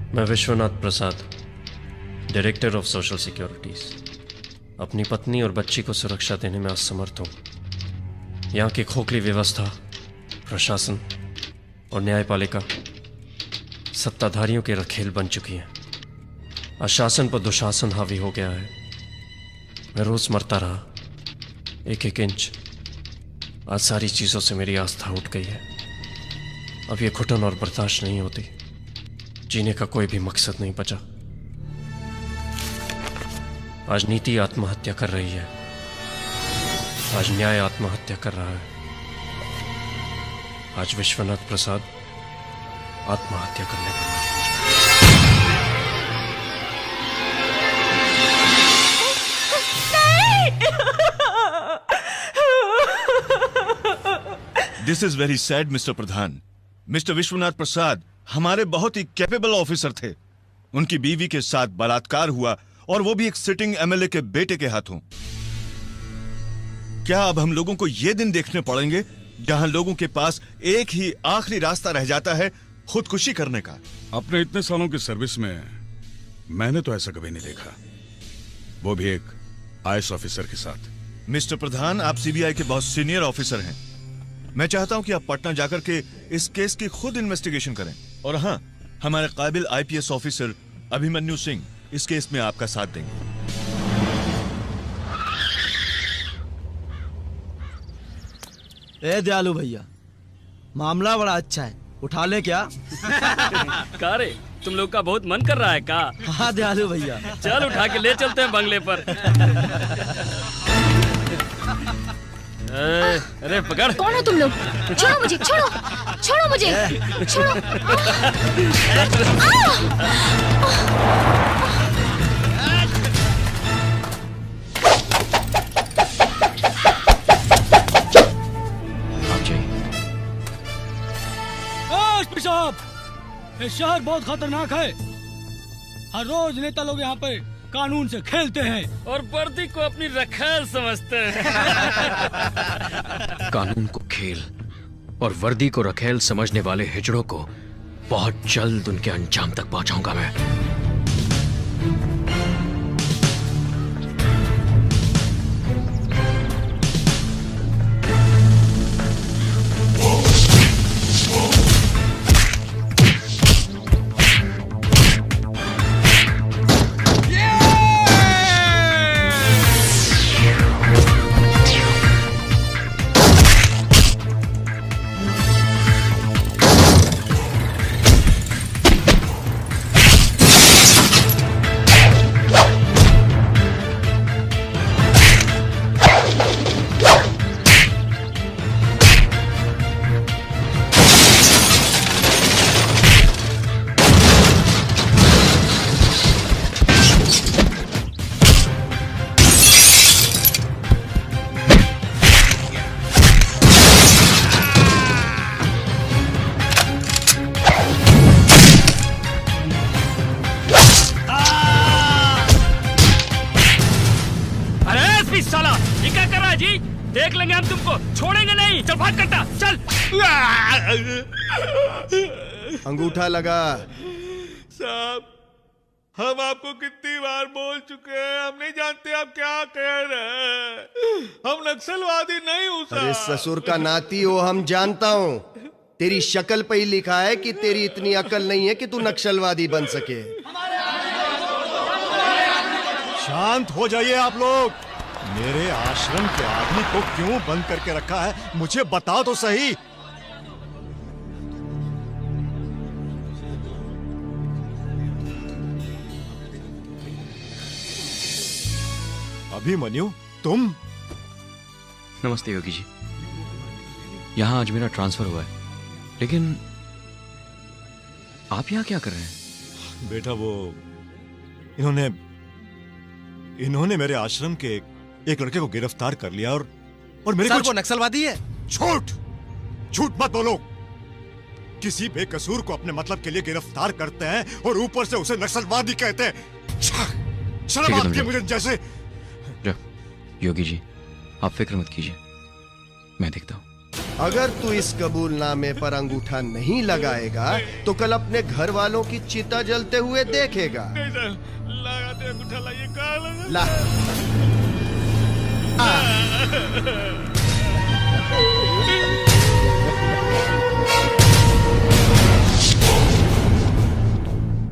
मैं विश्वनाथ प्रसाद, director of social securities, अपनी पत्नी और बच्ची को सुरक्षा देने में असमर्थ हूँ। यहाँ की खोखली व्यवस्था, प्रशासन और न्यायपालिका सत्ताधारियों के रखेल बन चुकी है। अशासन पर दुशासन हावी हो गया है। मैं रोज मरता रहा, एक एक इंच। आज सारी चीजों से मेरी आस्था उठ गई है। अब ये घुटन और बर्दाश्त नहीं होती। जीने का कोई भी मकसद नहीं बचा। आज नीति आत्महत्या कर रही है, आज न्याय आत्महत्या कर रहा है, आज विश्वनाथ प्रसाद आत्महत्या करने पर मजबूर। This is very sad mister Pradhan. Mister Vishwanath Prasad हमारे बहुत ही कैपेबल ऑफिसर थे। उनकी बीवी के साथ बलात्कार हुआ, और वो भी एक सिटिंग एमएलए के बेटे के हाथों। क्या अब हम लोगों को ये दिन देखने पड़ेंगे जहां लोगों के पास एक ही आखिरी रास्ता रह जाता है, खुदकुशी करने का? अपने इतने सालों की सर्विस में मैंने तो ऐसा कभी नहीं देखा, वो भी एक आईएएस ऑफिसर के साथ। मिस्टर प्रधान, आप सीबीआई के बहुत सीनियर ऑफिसर हैं। मैं चाहता हूं कि आप पटना जाकर के इस केस की खुद इन्वेस्टिगेशन करें। और हां, हमारे काबिल आईपीएस ऑफिसर अभिमन्यु सिंह इस केस में आपका साथ देंगे। ए दयालु भैया, मामला बड़ा अच्छा है, उठा ले क्या? का रे, तुम लोग का बहुत मन कर रहा है का? हाँ दयालु भैया, चल उठा के ले चलते हैं बंगले पर। अरे पकड़। कौन हो तुम लोग? छोड़ो मुझे, छोड़ो, छोड़ो मुझे, छोड़ो। एसपी साहब, ये शहर बहुत खतरनाक है। हर रोज नेता लोग यहाँ पे कानून से खेलते हैं और वर्दी को अपनी रखैल समझते हैं। कानून को खेल और वर्दी को रखेल समझने वाले हिजड़ों को बहुत जल्द उनके अंजाम तक पहुंचाऊंगा मैं। देख लेंगे हम तुमको, छोड़ेंगे नहीं। चल भाग करता, चल। अंगूठा लगा। साहब, हम आपको कितनी बार बोल चुके हैं, हम नहीं जानते आप क्या कह रहे हैं। हम नक्सलवादी नहीं हूँ साहब। अरे ससुर का नाती हो, हम जानता हूँ। तेरी शक्ल पे ही लिखा है कि तेरी इतनी अकल नहीं है कि तू नक्सलवादी बन सके। शांत हो जाइए आप लोग। मेरे आश्रम के आदमी को क्यों बंद करके रखा है, मुझे बताओ तो सही। अभिमन्यु, तुम? नमस्ते योगी जी। यहाँ आज मेरा ट्रांसफर हुआ है, लेकिन आप यहाँ क्या कर रहे हैं? बेटा, वो इन्होंने मेरे आश्रम के एक लड़के को गिरफ्तार कर लिया और मेरे सर, वो नक्सलवादी है। झूठ मत बोलो। किसी बेकसूर को अपने मतलब के लिए गिरफ्तार करते हैं और ऊपर से उसे नक्सलवादी कहते हैं। शर्म आती है मुझे जैसे। योगी जी, आप फिक्र मत कीजिए, मैं देखता हूं। अगर तू इस कबूलनामे पर अंगूठा नहीं लगाएगा तो कल अपने घर वालों की चिता जलते हुए देखेगा। नहीं सर, लगाते अंगूठा लाइए, कहाँ लगा? ला।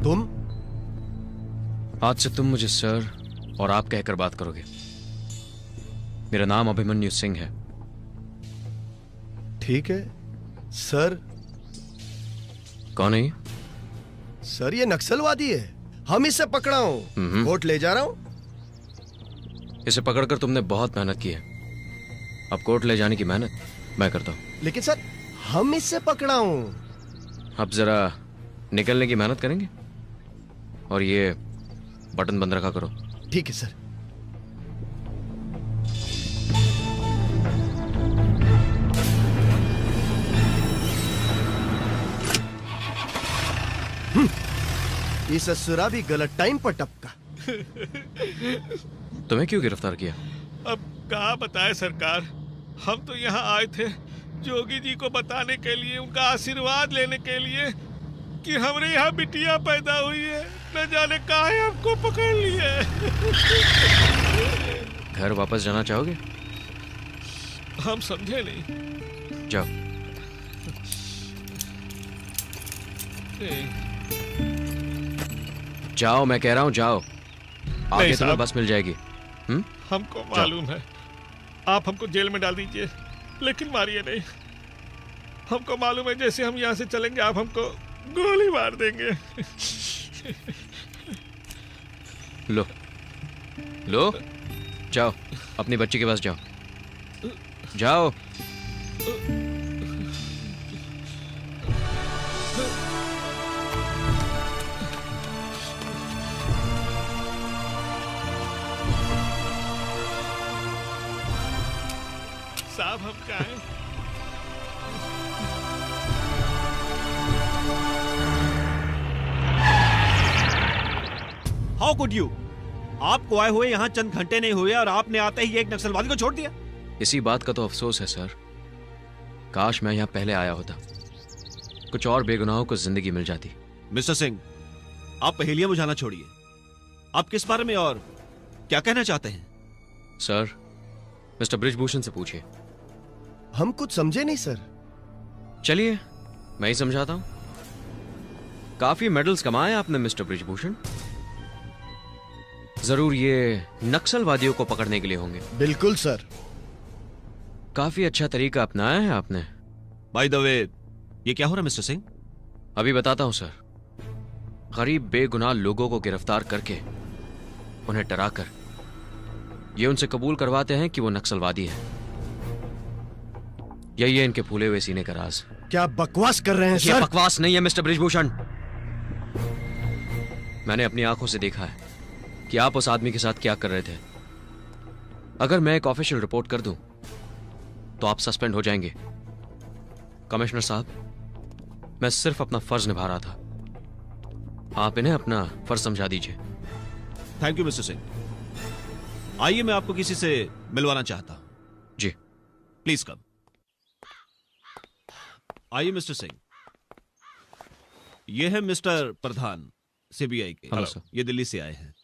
तुम? आज से तुम मुझे सर और आप कहकर बात करोगे। मेरा नाम अभिमन्यु सिंह है। ठीक है सर। कौन है ये? सर ये नक्सलवादी है, हम इसे पकड़ा हूं, कोर्ट ले जा रहा हूं। इसे पकड़कर तुमने बहुत मेहनत की है, अब कोर्ट ले जाने की मेहनत मैं करता हूं। लेकिन सर हम इससे पकड़ा हूं। अब जरा निकलने की मेहनत करेंगे और ये बटन बंद रखा करो। ठीक है सर। ये ससुरा भी गलत टाइम पर टपका। तुम्हें क्यों गिरफ्तार किया? अब कहा बताए सरकार, हम तो यहाँ आए थे जोगी जी को बताने के लिए, उनका आशीर्वाद लेने के लिए कि हमारे यहाँ बिटिया पैदा हुई है। न जाने काहे हमको पकड़ लिए। घर वापस जाना चाहोगे? हम समझे नहीं। जाओ। जाओ, मैं कह रहा हूं जाओ, आगे तुम्हें बस मिल जाएगी। हमको मालूम है, आप हमको जेल में डाल दीजिए लेकिन मारिए नहीं। हमको मालूम है जैसे हम यहाँ से चलेंगे आप हमको गोली मार देंगे। लो लो, जाओ अपनी बच्ची के पास जाओ, जाओ। साहब हम क्या हैं? How could you? आपको आए हुए यहाँ चंद घंटे नहीं हुए और आपने आते ही एक नक्सलवादी को छोड़ दिया। इसी बात का तो अफसोस है सर, काश मैं यहाँ पहले आया होता, कुछ और बेगुनाहों को जिंदगी मिल जाती। मिस्टर सिंह, आप पहेलियां बुझाना छोड़िए, आप किस बारे में और क्या कहना चाहते हैं? सर, मिस्टर बृजभूषण से पूछिए। हम कुछ समझे नहीं सर। चलिए मैं ही समझाता हूं। काफी मेडल्स कमाए आपने मिस्टर बृजभूषण, जरूर ये नक्सलवादियों को पकड़ने के लिए होंगे। बिल्कुल सर। काफी अच्छा तरीका अपनाया है आपने। बाय द वे, ये क्या हो रहा है मिस्टर सिंह? अभी बताता हूं सर। गरीब बेगुनाह लोगों को गिरफ्तार करके उन्हें डराकर ये उनसे कबूल करवाते हैं कि वो नक्सलवादी है। यही है इनके फूले हुए सीने का राज। क्या बकवास कर रहे हैं सर? बकवास नहीं है मिस्टर बृजभूषण, मैंने अपनी आंखों से देखा है कि आप उस आदमी के साथ क्या कर रहे थे। अगर मैं एक ऑफिशियल रिपोर्ट कर दूं तो आप सस्पेंड हो जाएंगे। कमिश्नर साहब, मैं सिर्फ अपना फर्ज निभा रहा था, आप इन्हें अपना फर्ज समझा दीजिए। Thank you mister Singh. आइए, मैं आपको किसी से मिलवाना चाहता हूं। जी प्लीज कम। आइए मिस्टर सिंह, ये है मिस्टर प्रधान सीबीआई के। Hello sir. ये दिल्ली से आए हैं।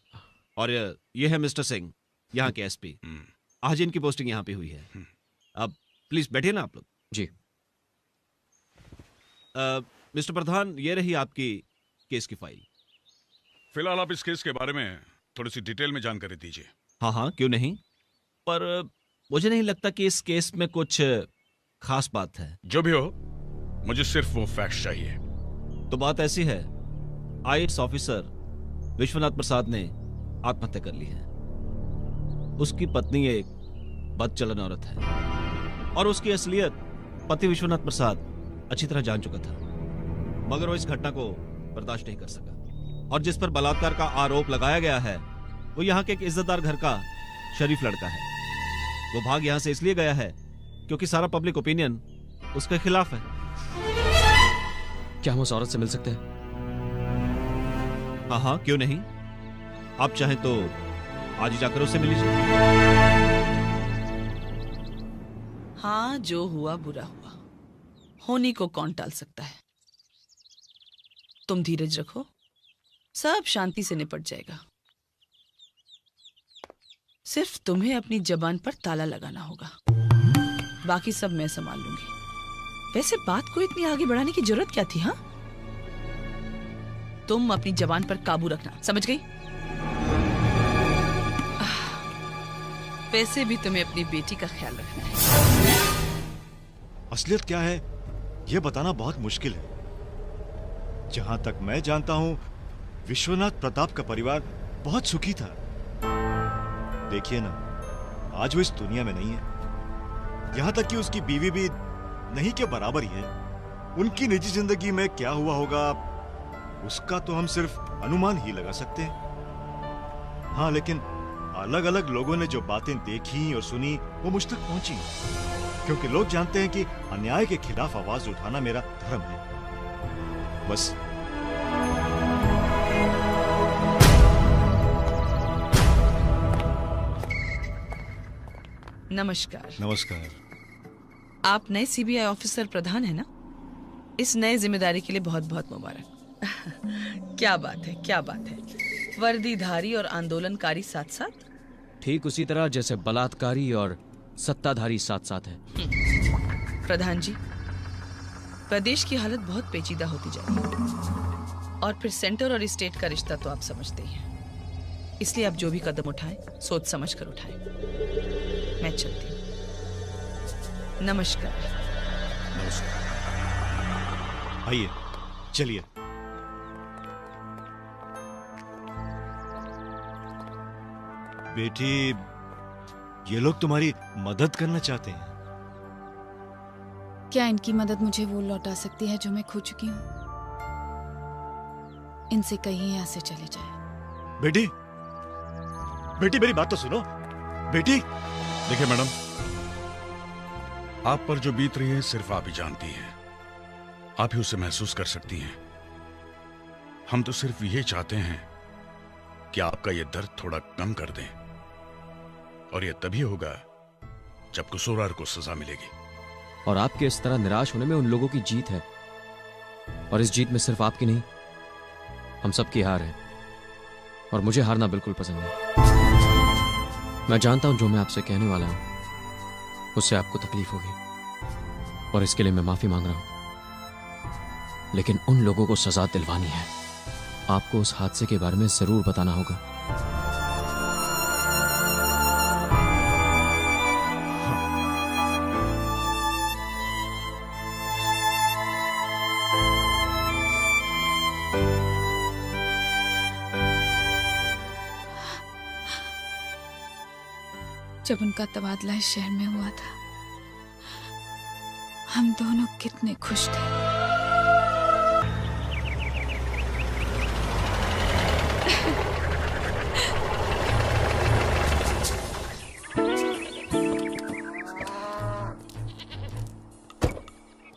और ये है मिस्टर सिंह, यहाँ के एसपी। आज इनकी पोस्टिंग यहाँ पे हुई है। अब प्लीज बैठिए ना आप लोग। जी। मिस्टर प्रधान, ये रही आपकी केस की फाइल। फिलहाल आप इस केस के बारे में थोड़ी सी डिटेल में जानकारी दीजिए। हाँ हाँ, क्यों नहीं, पर मुझे नहीं लगता कि इस केस में कुछ खास बात है। जो भी हो, मुझे सिर्फ वो फैक्ट्स चाहिए। तो बात ऐसी है, आईएएस ऑफिसर विश्वनाथ प्रसाद ने आत्महत्या कर ली है। उसकी पत्नी एक बदचलन औरत है और उसकी असलियत पति विश्वनाथ प्रसाद अच्छी तरह जान चुका था, मगर वो इस घटना को बर्दाश्त नहीं कर सका और जिस पर बलात्कार का आरोप लगाया गया है वो यहाँ के एक इज्जतदार घर का शरीफ लड़का है। वो भाग यहाँ से इसलिए गया है क्योंकि सारा पब्लिक ओपिनियन उसके खिलाफ है। क्या हम उस औरत से मिल सकते हैं? हाँ हाँ, क्यों नहीं, आप चाहें तो आज ही जाकर उससे मिल लीजिए। हाँ, जो हुआ बुरा हुआ। होने को कौन टाल सकता है। तुम धीरज रखो, सब शांति से निपट जाएगा। सिर्फ तुम्हें अपनी जबान पर ताला लगाना होगा, बाकी सब मैं संभाल लूंगी। वैसे बात को इतनी आगे बढ़ाने की जरूरत क्या थी? हाँ, तुम अपनी जबान पर काबू रखना, समझ गई? वैसे भी तुम्हें अपनी बेटी का ख्याल रखना है। असलियत क्या है यह बताना बहुत मुश्किल है। जहां तक मैं जानता हूं, विश्वनाथ प्रताप का परिवार बहुत सुखी था। देखिए ना, आज वो इस दुनिया में नहीं है। यहां तक कि उसकी बीवी भी नहीं के बराबर ही है। उनकी निजी जिंदगी में क्या हुआ होगा, उसका तो हम सिर्फ अनुमान ही लगा सकते हैं। हाँ, लेकिन अलग अलग लोगों ने जो बातें देखी और सुनी वो मुझ तक पहुंची, क्योंकि लोग जानते हैं कि अन्याय के खिलाफ आवाज उठाना मेरा धर्म है। बस नमस्कार। नमस्कार। आप नए सीबीआई ऑफिसर प्रधान है ना? इस नए जिम्मेदारी के लिए बहुत बहुत मुबारक। क्या बात है, क्या बात है। वर्दीधारी और आंदोलनकारी साथ साथ? ठीक उसी तरह जैसे बलात्कारी और सत्ताधारी साथ साथ है। प्रधान जी, प्रदेश की हालत बहुत पेचीदा होती जा रही है, और फिर सेंटर और स्टेट का रिश्ता तो आप समझते ही हैं। इसलिए आप जो भी कदम उठाएं, सोच समझ कर उठाएं। मैं चलती हूँ। नमस्कार। नमस्कार। आइए, चलिए। बेटी, ये लोग तुम्हारी मदद करना चाहते हैं। क्या इनकी मदद मुझे वो लौटा सकती है जो मैं खो चुकी हूँ? इनसे कहीं यहाँ से चले जाए। बेटी, बेटी मेरी बात तो सुनो। बेटी, देखिए मैडम, आप पर जो बीत रही है सिर्फ आप ही जानती हैं। आप ही उसे महसूस कर सकती हैं। हम तो सिर्फ ये चाहते हैं कि आपका ये दर्द थोड़ा कम कर दें, और ये तभी होगा जब कसूरवार को सजा मिलेगी। और आपके इस तरह निराश होने में उन लोगों की जीत है, और इस जीत में सिर्फ आपकी नहीं, हम सबकी हार है। और मुझे हारना बिल्कुल पसंद नहीं। मैं जानता हूं जो मैं आपसे कहने वाला हूं उससे आपको तकलीफ होगी, और इसके लिए मैं माफी मांग रहा हूं। लेकिन उन लोगों को सजा दिलवानी है। आपको उस हादसे के बारे में जरूर बताना होगा। जब उनका तबादला इस शहर में हुआ था, हम दोनों कितने खुश थे।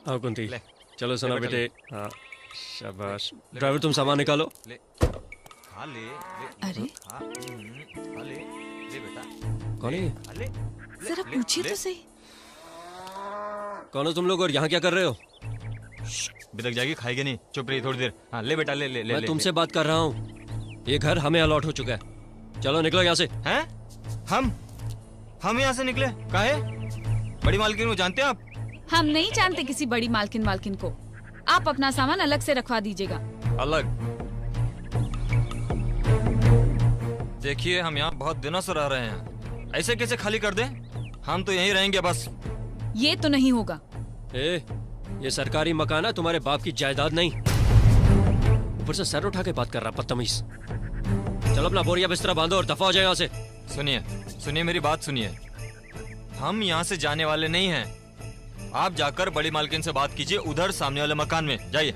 हाँ कुंती, चलो सुना बेटे। हाँ शाबाश। ड्राइवर तुम सामान निकालो। अरे कौन है ये? जरा पूछिए तो सही। कौन हो तुम लोग और यहाँ क्या कर रहे हो? बिलक जाएगी, खाएगी नहीं। चुप रही थोड़ी देर। हाँ ले बेटा, ले ले ले। मैं तुमसे बात कर रहा हूँ। ये घर हमें अलॉट हो चुका है। चलो निकलो यहाँ से। हैं? हम यहाँ से निकले? काहे? बड़ी मालकिन को जानते हैं आप? हम नहीं जानते किसी बड़ी मालकिन को। आप अपना सामान अलग से रखवा दीजिएगा। अलग? देखिए, हम यहाँ बहुत दिनों से रह रहे हैं, ऐसे कैसे खाली कर दें? हम तो यहीं रहेंगे बस। ये तो नहीं होगा। ये सरकारी मकान है, तुम्हारे बाप की जायदाद नहीं। ऊपर से सर उठा के बात कर रहा बदतमीज। चलो अपना बोरिया बिस्तरा बांधो और दफा हो जाए यहाँ से। सुनिए मेरी बात सुनिए। हम यहाँ से जाने वाले नहीं हैं। आप जाकर बड़ी मालकिन से बात कीजिए, उधर सामने वाले मकान में जाइए।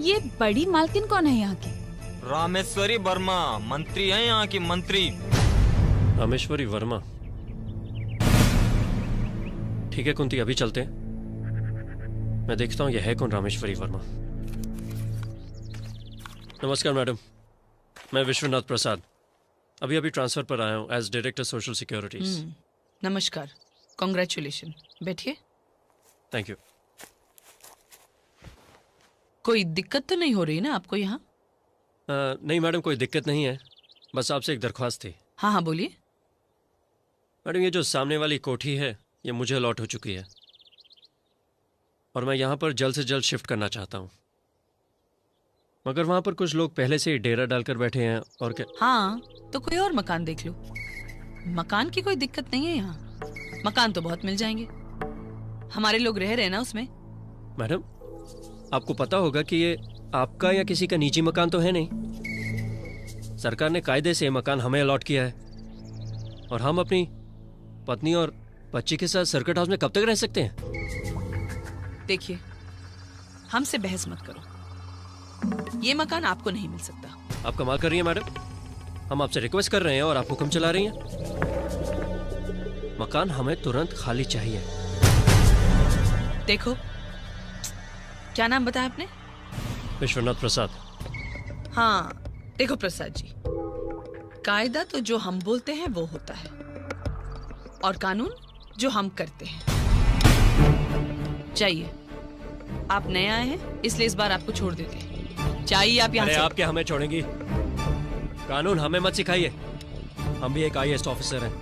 ये बड़ी मालकिन कौन है यहाँ की? रामेश्वरी वर्मा, मंत्री हैं यहाँ की, मंत्री। रामेश्वरी वर्मा? ठीक है कुंती, अभी चलते हैं। मैं देखता हूँ यह है कौन रामेश्वरी वर्मा। नमस्कार मैडम, मैं विश्वनाथ प्रसाद, अभी ट्रांसफर पर आया हूँ एज डायरेक्टर सोशल सिक्योरिटीज। नमस्कार, कॉन्ग्रेचुलेशन। बैठिए। Thank you. कोई दिक्कत तो नहीं हो रही ना आपको यहाँ? नहीं मैडम, कोई दिक्कत नहीं है, बस आपसे एक दरख्वास्त थी। हाँ हाँ बोलिए। मैडम, ये जो सामने वाली कोठी है ये मुझे अलॉट हो चुकी है और मैं यहाँ पर जल्द से जल्द शिफ्ट करना चाहता हूँ, मगर वहाँ पर कुछ लोग पहले से ही डेरा डालकर बैठे हैं और क्या। हाँ तो कोई और मकान देख लो। मकान की कोई दिक्कत नहीं है यहाँ, मकान तो बहुत मिल जाएंगे, हमारे लोग रह रहे हैं ना उसमें। मैडम, आपको पता होगा कि ये आपका या किसी का निजी मकान तो है नहीं। सरकार ने कायदे से ये मकान हमें अलॉट किया है और हम अपनी पत्नी और बच्ची के साथ सर्किट हाउस में कब तक रह सकते हैं? देखिए, हमसे बहस मत करो, ये मकान आपको नहीं मिल सकता। आप कमाल कर रही हैं मैडम, हम आपसे रिक्वेस्ट कर रहे हैं और आप हुक्म चला रही हैं। मकान हमें तुरंत खाली चाहिए। देखो, क्या नाम बताया आपने? विश्वनाथ प्रसाद। हाँ देखो प्रसाद जी, कायदा तो जो हम बोलते हैं वो होता है और कानून जो हम करते हैं। चाहिए, आप नए आए हैं इसलिए इस बार आपको छोड़ देते हैं। चाहिए आप यहाँ से। आप क्या हमें छोड़ेंगी? कानून हमें मत सिखाइए, हम भी एक IAS ऑफिसर हैं।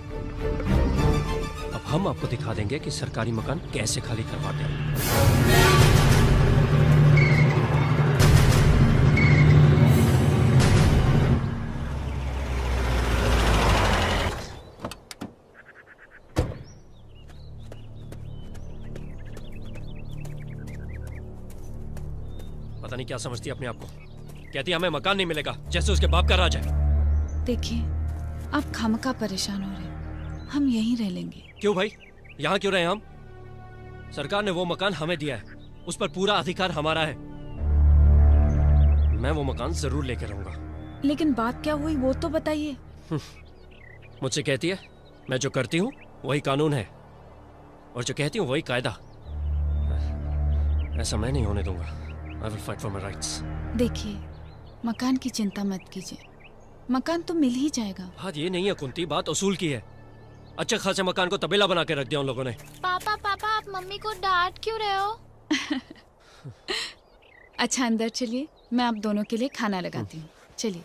अब हम आपको दिखा देंगे कि सरकारी मकान कैसे खाली करवाते हैं। पता नहीं क्या समझती है अपने आप को, कहती हमें मकान नहीं मिलेगा जैसे उसके बाप का राज है। देखिए, आप खामखा परेशान हो रहे हैं, हम यहीं रह लेंगे। क्यों भाई, यहाँ क्यों रहे हम? सरकार ने वो मकान हमें दिया है, उस पर पूरा अधिकार हमारा है। मैं वो मकान जरूर लेकर रहूंगा। लेकिन बात क्या हुई वो तो बताइए। मुझसे कहती है, मैं जो करती हूँ वही कानून है और जो कहती हूँ वही कायदा। ऐसा मैं नहीं होने दूंगा। I will fight for my rights. देखिए, मकान की चिंता मत कीजिए, मकान तो मिल ही जाएगा। बात ये नहीं है कुंती, बात उसूल की है। अच्छा खासा मकान को तबेला बना के रख दिया उन लोगों ने। पापा पापा, आप मम्मी को डांट क्यों रहे हो? अच्छा अंदर चलिए, मैं आप दोनों के लिए खाना लगाती हूँ। चलिए।